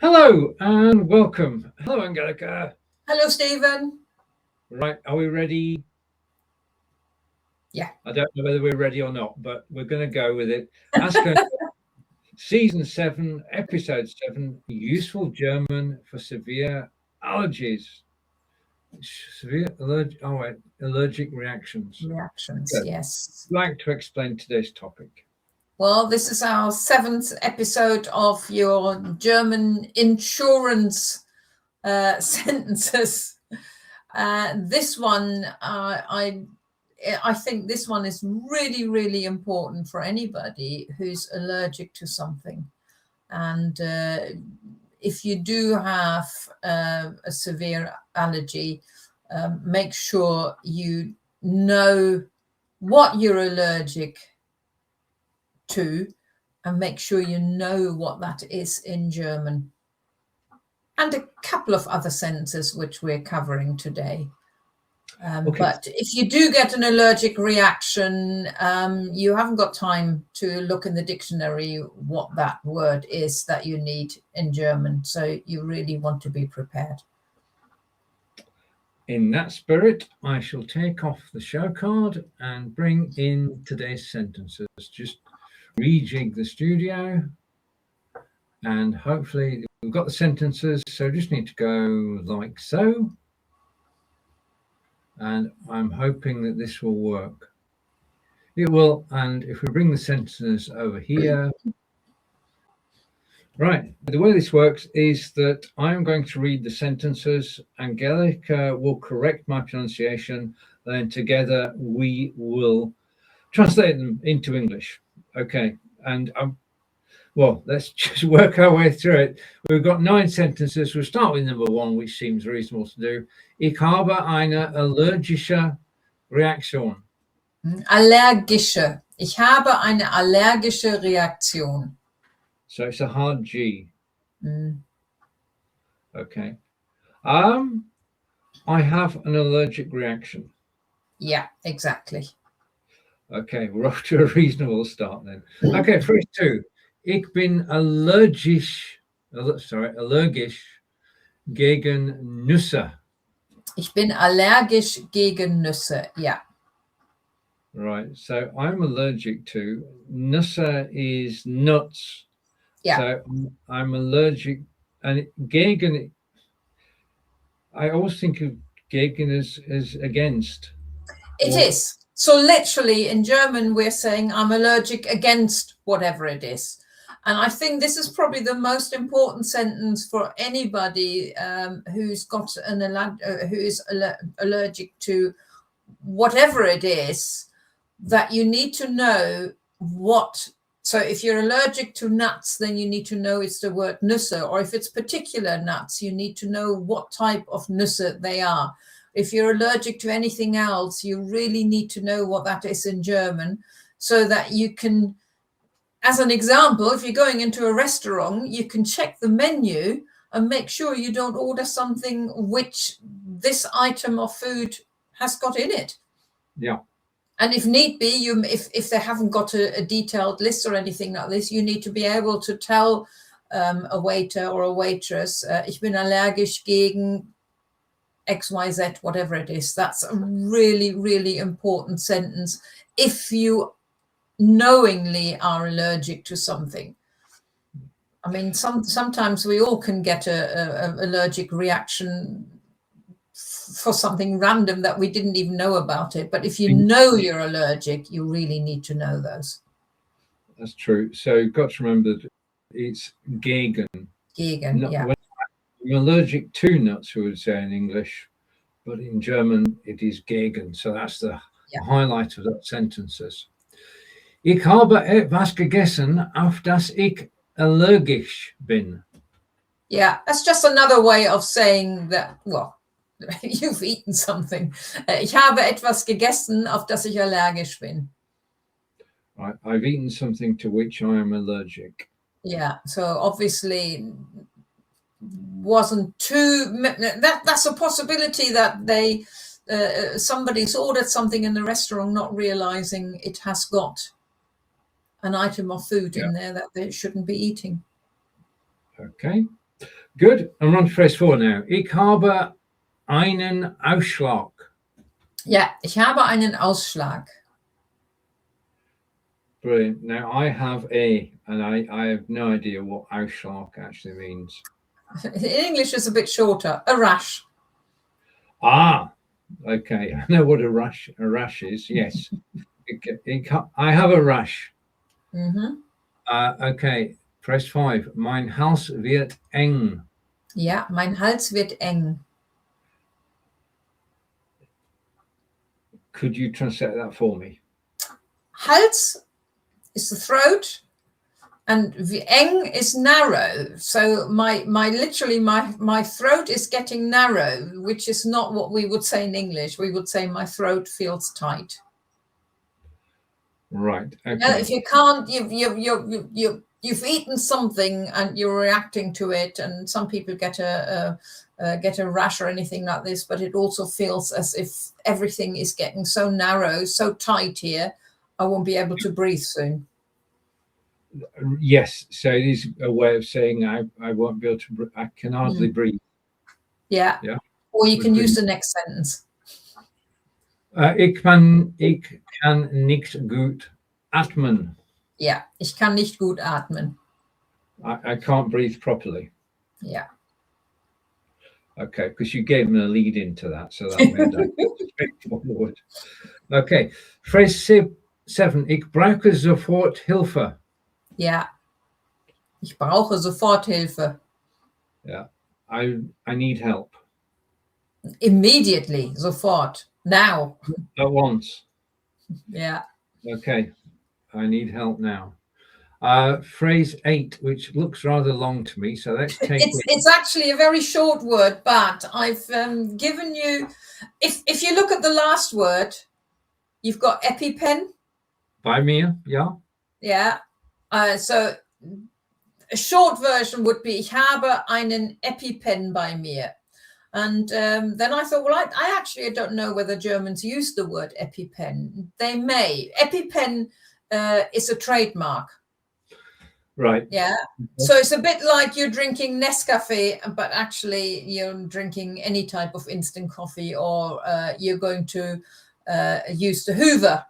Hello and welcome. Hello, Angelika. Hello, Stephen. Right, are we ready? Yeah. I don't know whether we're ready or not, but we're going to go with it. Season 7, Episode 7, Useful German for Severe Allergies. Allergic reactions. Yes. I'd like to explain today's topic. Well, this is our 7th episode of your German insurance sentences. This one, I think this one is really, really important for anybody who's allergic to something. And if you do have a severe allergy, make sure you know what you're allergic to and make sure you know what that is in German. And a couple of other sentences which we're covering today. Okay. But if you do get an allergic reaction, you haven't got time to look in the dictionary what that word is that you need in German. So you really want to be prepared. In that spirit, I shall take off the show card and bring in today's sentences. Just rejig the studio and hopefully we've got the sentences. So just need to go like so. And I'm hoping that this will work. It will. And if we bring the sentences over here. Right. The way this works is that I'm going to read the sentences. Angelika will correct my pronunciation. Then together we will translate them into English. Okay. And well, let's just work our way through it. We've got 9 sentences. We'll start with number 1, which seems reasonable to do. Ich habe eine allergische Reaktion. Allergische. Ich habe eine allergische Reaktion. So it's a hard G. Okay. I have an allergic reaction. Yeah, exactly. Okay, we're off to a reasonable start then. Okay, phrase 2. Ich bin allergisch gegen Nüsse. Ich bin allergisch gegen Nüsse, yeah. Right, so I'm allergic to, Nüsse is nuts. Yeah. So I'm allergic, and gegen, I always think of gegen as against. It is. So literally in German, we're saying I'm allergic against whatever it is. And I think this is probably the most important sentence for anybody who's got who is allergic to whatever it is, that you need to know what. So if you're allergic to nuts, then you need to know it's the word Nüsse, or if it's particular nuts, you need to know what type of Nüsse they are. If you're allergic to anything else, you really need to know what that is in German, so that you can, as an example, if you're going into a restaurant, you can check the menu and make sure you don't order something which this item of food has got in it. Yeah. And if need be, if they haven't got a detailed list or anything like this, you need to be able to tell a waiter or a waitress, ich bin allergisch gegen XYZ, whatever it is. That's a really, really important sentence if you knowingly are allergic to something. I mean, sometimes we all can get a allergic reaction for something random that we didn't even know about it. But if you know you're allergic, you really need to know those. That's true. So you've got to remember that it's gegen. Gegen, yeah. I'm allergic to nuts, we would say in English, but in German it is gegen. So that's the highlight of that sentences. Ich habe etwas gegessen, auf das ich allergisch bin. Yeah, that's just another way of saying that, well, you've eaten something. Ich habe etwas gegessen, auf das ich allergisch bin. Right, I've eaten something to which I am allergic. Yeah, so obviously wasn't too, that's a possibility that they somebody's ordered something in the restaurant not realizing it has got an item of food in there that they shouldn't be eating. Okay. Good. I'm on to phrase 4 now. Ich habe einen Ausschlag. Ja, ich habe einen Ausschlag. Brilliant. Now I have and I have no idea what Ausschlag actually means. In English, it's a bit shorter. A rash. Ah, okay. I know what a rash is. Yes. I have a rash. Mhm. Okay. Phrase 5. Mein Hals wird eng. Ja, mein Hals wird eng. Could you translate that for me? Hals is the throat, and eng is narrow. So my throat is getting narrow, which is not what we would say in English. We would say my throat feels tight. Right. Okay. Yeah, if you can't, you've eaten something and you're reacting to it, and some people get a rash or anything like this, but it also feels as if everything is getting so narrow, so tight here, I won't be able to breathe soon. Yes, so it is a way of saying I won't be able to. I can hardly breathe. Yeah. Yeah. Or you can use the next sentence. Ich kann nicht gut atmen. Yeah, ich kann nicht gut atmen. I can't breathe properly. Yeah. Okay, because you gave me a lead into that, so that made that straightforward. Okay, phrase 7. Ich brauche sofort Hilfe. Ja. Ich brauche sofort Hilfe. Yeah. I need help. Immediately, sofort, now. At once. Yeah. Okay, I need help now. Phrase 8, which looks rather long to me, so let's take it's actually a very short word, but I've given you, if you look at the last word, you've got EpiPen. Bei mir, yeah. Yeah. So a short version would be, ich habe einen EpiPen bei mir. And then I thought, well, I actually don't know whether Germans use the word EpiPen. They may. EpiPen is a trademark. Right. Yeah. So it's a bit like you're drinking Nescafe, but actually you're drinking any type of instant coffee, or you're going to use the Hoover,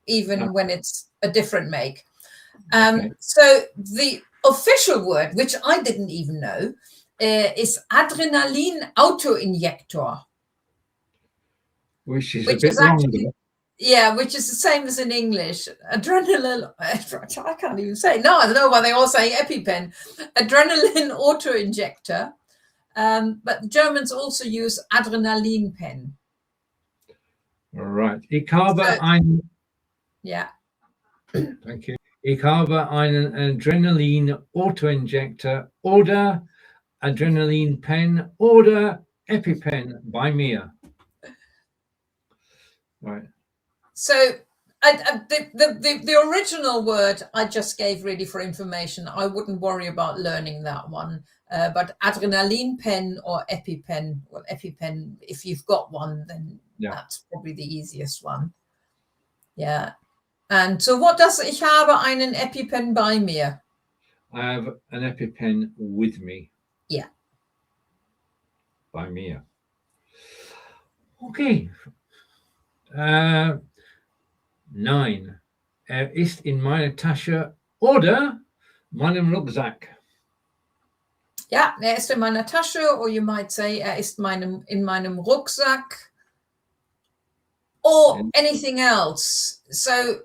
even when it's a different make. Okay. So the official word, which I didn't even know, is Adrenalin-Autoinjektor. Which is a bit longer. Yeah, which is the same as in English. Adrenaline, I can't even say. No, I don't know why they all say EpiPen. Adrenalin-Autoinjektor. But Germans also use Adrenalin-Pen. All right. Ich habe einen. Yeah. Thank you. Ich habe einen Adrenalin-Autoinjektor oder Adrenalin-Pen oder EpiPen bei mir. Right. So the original word I just gave really for information. I wouldn't worry about learning that one. But Adrenalin-Pen or EpiPen, well, EpiPen, if you've got one, then that's probably the easiest one. Yeah. And so what does ich habe einen EpiPen bei mir? I have an EpiPen with me. Yeah. Bei mir. Okay. 9. Ist in meiner Tasche oder meinem Rucksack. Ja, ist in meiner Tasche, or you might say ist in meinem Rucksack, or anything else. So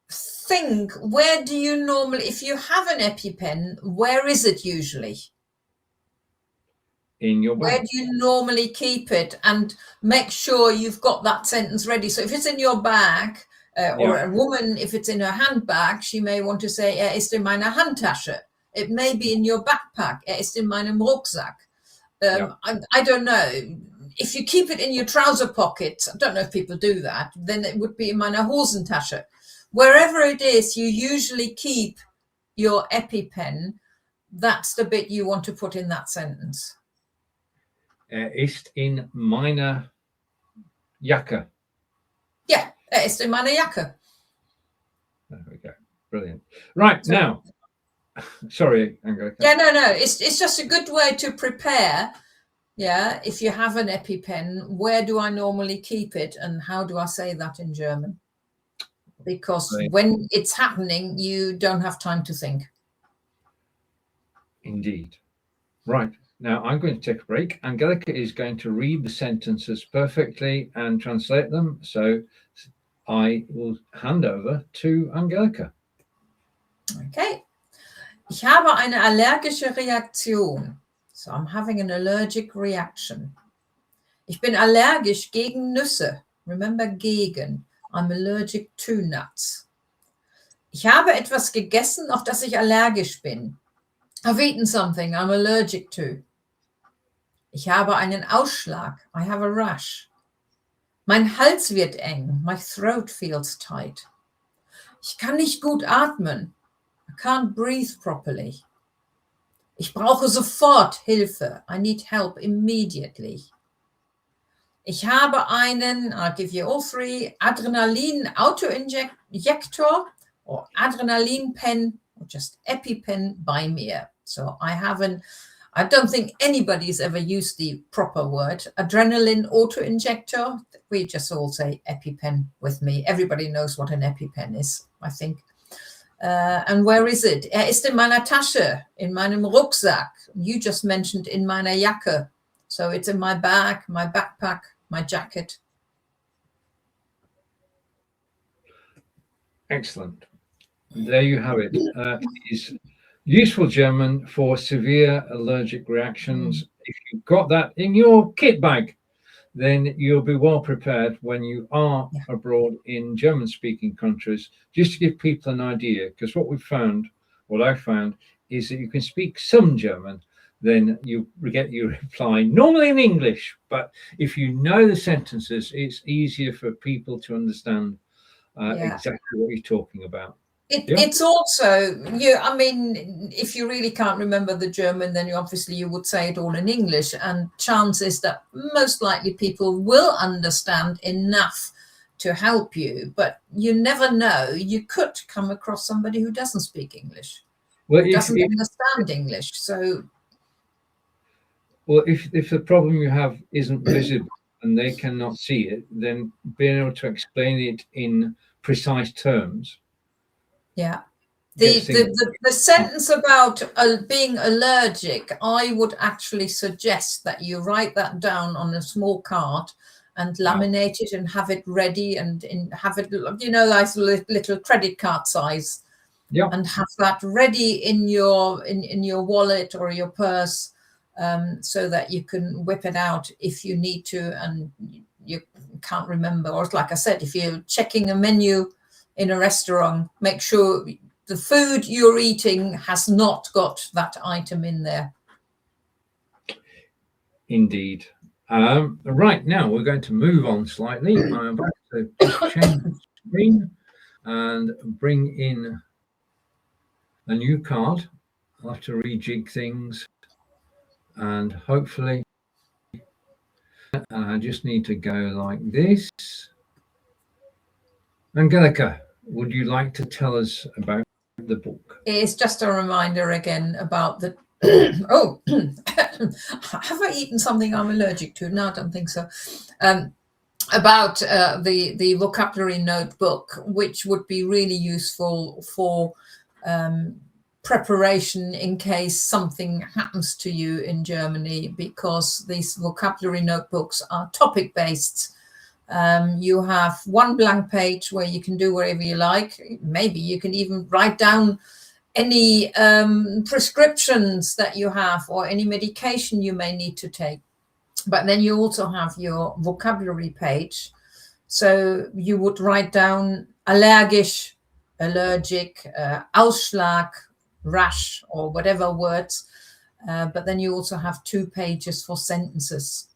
think, where do you normally, if you have an EpiPen, where is it usually? In your bag. Where do you normally keep it? And make sure you've got that sentence ready. So if it's in your bag, or a woman, if it's in her handbag, she may want to say, ist in meiner Handtasche. It may be in your backpack. Ist in meinem Rucksack. I don't know. If you keep it in your trouser pocket, I don't know if people do that, then it would be in meiner Hosentasche. Wherever it is, you usually keep your EpiPen. That's the bit you want to put in that sentence. Ist in meiner Jacke. Yeah, ist in meiner Jacke. There we go. Brilliant. Right, now, Sorry, Angelika. Yeah, no. It's just a good way to prepare. Yeah, if you have an EpiPen, where do I normally keep it, and how do I say that in German? Because when it's happening, you don't have time to think. Indeed. Right. Now I'm going to take a break. Angelika is going to read the sentences perfectly and translate them. So I will hand over to Angelika. Okay. Ich habe eine allergische Reaktion. So I'm having an allergic reaction. Ich bin allergisch gegen Nüsse. Remember gegen. I'm allergic to nuts. Ich habe etwas gegessen, auf das ich allergisch bin. I've eaten something I'm allergic to. Ich habe einen Ausschlag. I have a rash. Mein Hals wird eng. My throat feels tight. Ich kann nicht gut atmen. I can't breathe properly. Ich brauche sofort Hilfe. I need help immediately. Ich habe einen, I'll give you all three, Adrenalin-Autoinjektor or Adrenalin-Pen or just EpiPen by mir. So I don't think anybody's ever used the proper word. Adrenalin-Autoinjektor. We just all say EpiPen with me. Everybody knows what an EpiPen is, I think. And where is it? Ist in meiner Tasche, in meinem Rucksack. You just mentioned in meiner Jacke. So it's in my bag, my backpack, my jacket. Excellent. There you have it. Is useful German for severe allergic reactions. If you've got that in your kit bag, then you'll be well prepared when you are abroad in German-speaking countries. Just to give people an idea, because what I found, is that you can speak some German, then you get your reply, normally in English, but if you know the sentences, it's easier for people to understand exactly what you're talking about. It's also, I mean, if you really can't remember the German, then you would say it all in English, and chances that most likely people will understand enough to help you, but you never know. You could come across somebody who doesn't speak English, who doesn't understand English. So, well, if the problem you have isn't visible and they cannot see it, then being able to explain it in precise terms. Yeah. The sentence about being allergic, I would actually suggest that you write that down on a small card and laminate it and have it ready and have it, like little credit card size. Yeah. And have that ready in your wallet or your purse, so that you can whip it out if you need to and you can't remember. Or like I said, if you're checking a menu in a restaurant, make sure the food you're eating has not got that item in there. Indeed. Right, now we're going to move on slightly. I'm about to change the screen and bring in a new card. I'll have to rejig things and hopefully, I just need to go like this. Angelika, would you like to tell us about the book? It's just a reminder again about the have I eaten something I'm allergic to? No, I don't think so. About the vocabulary notebook, which would be really useful for preparation in case something happens to you in Germany, because these vocabulary notebooks are topic based. You have one blank page where you can do whatever you like. Maybe you can even write down any prescriptions that you have or any medication you may need to take. But then you also have your vocabulary page. So you would write down allergisch, allergic, Ausschlag, rash, or whatever words. But then you also have 2 pages for sentences.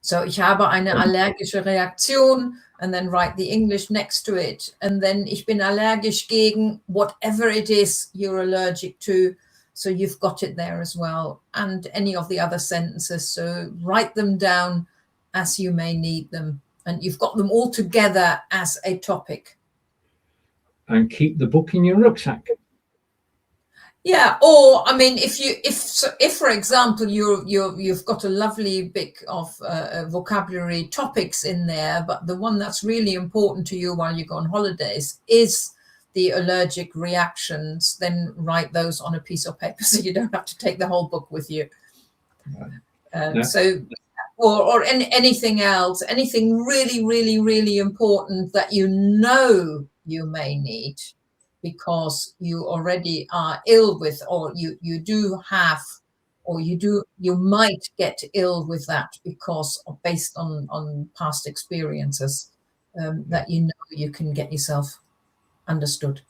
So ich habe eine allergische Reaktion, and then write the English next to it. And then ich bin allergisch gegen whatever it is you're allergic to. So you've got it there as well. And any of the other sentences. So write them down as you may need them. And you've got them all together as a topic. And keep the book in your rucksack. Yeah, or I mean, if for example you've got a lovely bit of vocabulary topics in there, but the one that's really important to you while you go on holidays is the allergic reactions, then write those on a piece of paper so you don't have to take the whole book with you. No. So, or anything else, anything really, really, really important that you know you may need, because you already are ill with, or you do have, or you might get ill with that because of, based on past experiences, that you know you can get yourself understood.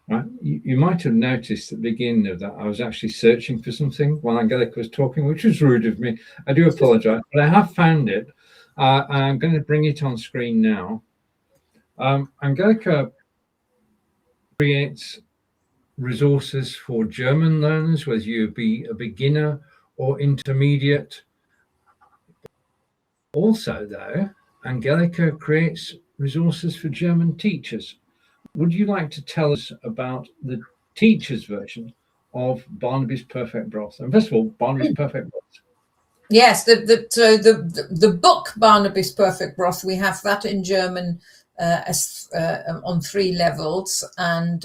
Right. You might have noticed at the beginning of that I was actually searching for something while Angelika was talking, which was rude of me. I do apologize, but I have found it. I'm going to bring it on screen now. Angelika creates resources for German learners, whether you be a beginner or intermediate. Also, though, Angelika creates resources for German teachers. Would you like to tell us about the teacher's version of Barnaby's Perfect Broth? And first of all, Barnaby's Perfect Broth. Yes, the book Barnaby's Perfect Broth, we have that in German as on 3 levels, and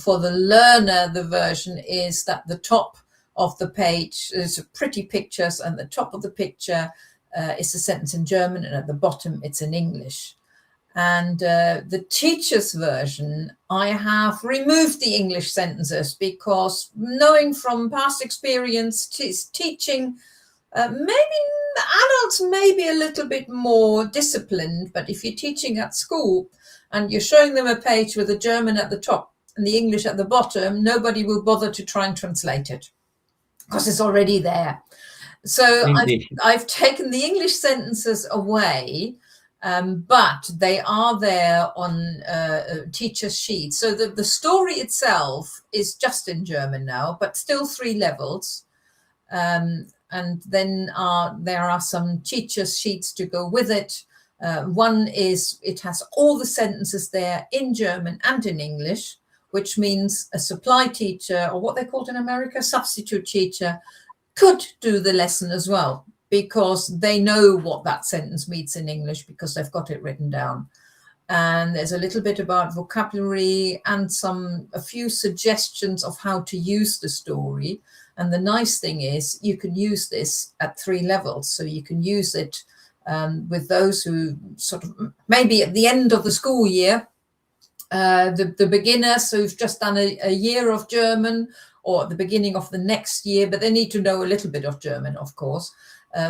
for the learner, the version is that the top of the page is pretty pictures, and the top of the picture is a sentence in German, and at the bottom it's in English. And the teacher's version, I have removed the English sentences because, knowing from past experience, teaching, maybe adults may be a little bit more disciplined, but if you're teaching at school and you're showing them a page with the German at the top and the English at the bottom, nobody will bother to try and translate it because it's already there. So I've taken the English sentences away, but they are there on teacher's sheets. So the story itself is just in German now, but still 3 levels. And then there are some teacher's sheets to go with it. One is, it has all the sentences there in German and in English, which means a supply teacher, or what they called in America, substitute teacher, could do the lesson as well, because they know what that sentence means in English because they've got it written down. And there's a little bit about vocabulary and a few suggestions of how to use the story. And the nice thing is you can use this at 3 levels. So you can use it with those who sort of maybe at the end of the school year, the beginners who've just done a year of German, or at the beginning of the next year, but they need to know a little bit of German, of course.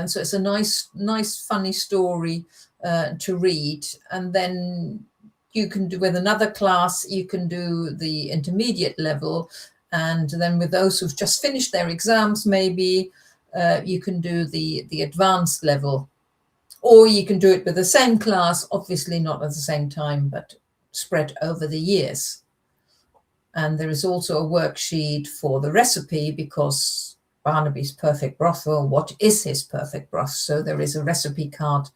So it's a nice, funny story to read. And then you can do, with another class, you can do the intermediate level. And then with those who've just finished their exams, maybe you can do the advanced level. Or you can do it with the same class, obviously not at the same time, but spread over the years. And there is also a worksheet for the recipe, because Barnaby's Perfect Broth, well, what is his perfect broth? So there is a recipe card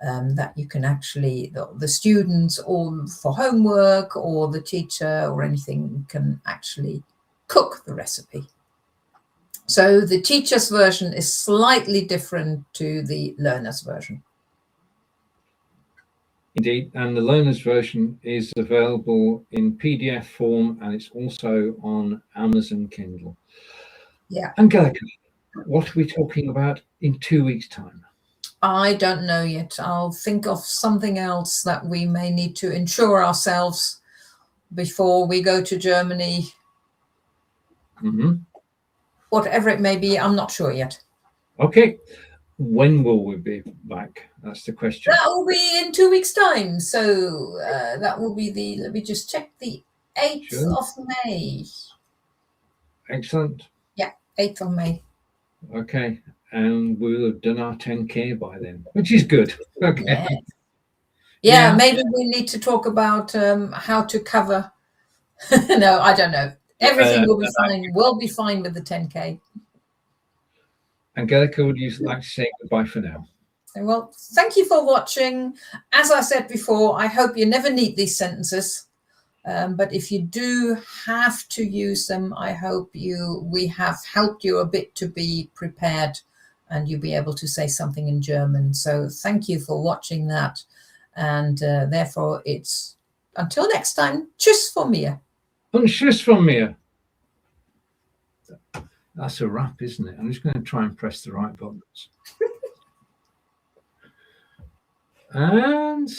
that you can actually, the students, or for homework, or the teacher or anything, can actually cook the recipe. So the teacher's version is slightly different to the learner's version. Indeed, and the learner's version is available in PDF form, and it's also on Amazon Kindle. Yeah. Angelika, what are we talking about in 2 weeks' time? I don't know yet. I'll think of something else that we may need to insure ourselves before we go to Germany. Mm-hmm. Whatever it may be, I'm not sure yet. Okay. When will we be back? That's the question. That will be in 2 weeks' time. So that will be let me just check, the 8th of May. Excellent. Yeah, 8th of May. Okay. And we'll have done our 10K by then, which is good. Okay. Yeah, maybe we need to talk about how to cover. No, I don't know. Everything will be fine. We'll be fine with the 10K. Angelika, would you like to say goodbye for now? Well, thank you for watching. As I said before, I hope you never need these sentences. But if you do have to use them, I hope we have helped you a bit to be prepared and you'll be able to say something in German. So thank you for watching that. And therefore it's until next time, tschüss von mir. Und tschüss von mir. That's a wrap, isn't it? I'm just going to try and press the right buttons. And